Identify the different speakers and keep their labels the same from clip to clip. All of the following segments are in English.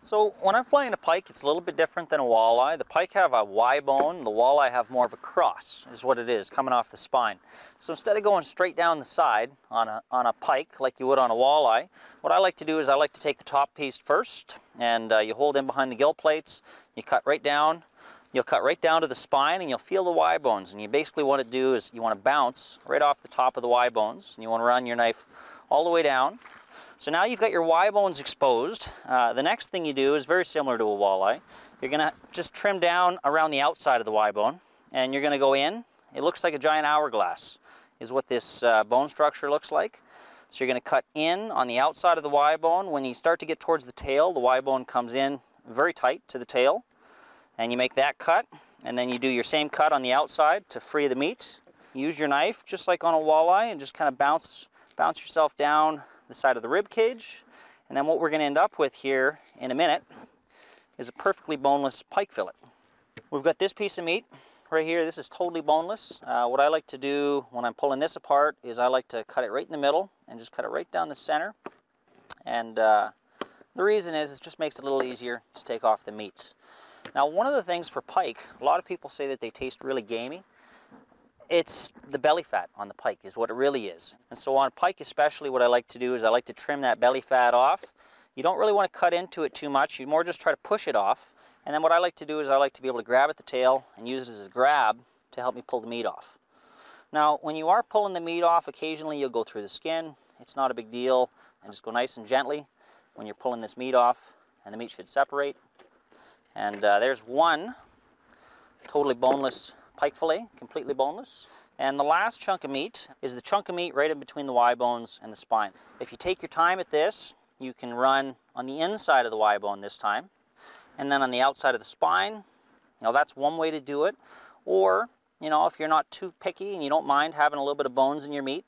Speaker 1: So when I'm filleting a pike, it's a little bit different than a walleye. The pike have a Y bone, the walleye have more of a cross, is what it is, coming off the spine. So instead of going straight down the side on a pike like you would on a walleye, what I like to do is I like to take the top piece first, and you hold in behind the gill plates, you cut right down, you'll cut right down to the spine, and you'll feel the Y bones. And you basically want to do is you want to bounce right off the top of the Y bones, and you want to run your knife all the way down. So now you've got your Y bones exposed. The next thing you do is very similar to a walleye. You're going to just trim down around the outside of the Y bone, and you're going to go in. It looks like a giant hourglass is what this bone structure looks like. So you're going to cut in on the outside of the Y bone. When you start to get towards the tail, the Y bone comes in very tight to the tail, and you make that cut, and then you do your same cut on the outside to free the meat. Use your knife just like on a walleye and just kind of bounce yourself down the side of the rib cage, and then what we're going to end up with here in a minute is a perfectly boneless pike fillet. We've got this piece of meat right here. This is totally boneless. What I like to do when I'm pulling this apart is I like to cut it right in the middle and just cut it right down the center, and the reason is it just makes it a little easier to take off the meat. Now, one of the things for pike, a lot of people say that they taste really gamey. It's the belly fat on the pike is what it really is. And so on pike especially, what I like to do is I like to trim that belly fat off. You don't really want to cut into it too much. You more just try to push it off. And then what I like to do is I like to be able to grab at the tail and use it as a grab to help me pull the meat off. Now, when you are pulling the meat off, occasionally you'll go through the skin. It's not a big deal. And just go nice and gently when you're pulling this meat off, and the meat should separate. And there's one totally boneless pike fillet, completely boneless. And the last chunk of meat is the chunk of meat right in between the Y bones and the spine. If you take your time at this, you can run on the inside of the Y bone this time, and then on the outside of the spine. You know, that's one way to do it. Or, you know, if you're not too picky and you don't mind having a little bit of bones in your meat,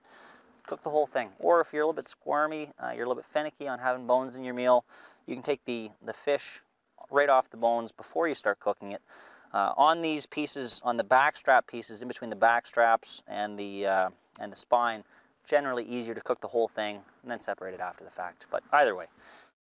Speaker 1: cook the whole thing. Or if you're a little bit squirmy, you're a little bit finicky on having bones in your meal, you can take the fish right off the bones before you start cooking it. On these pieces, on the back strap pieces, in between the back straps and the spine, generally easier to cook the whole thing and then separate it after the fact. But either way,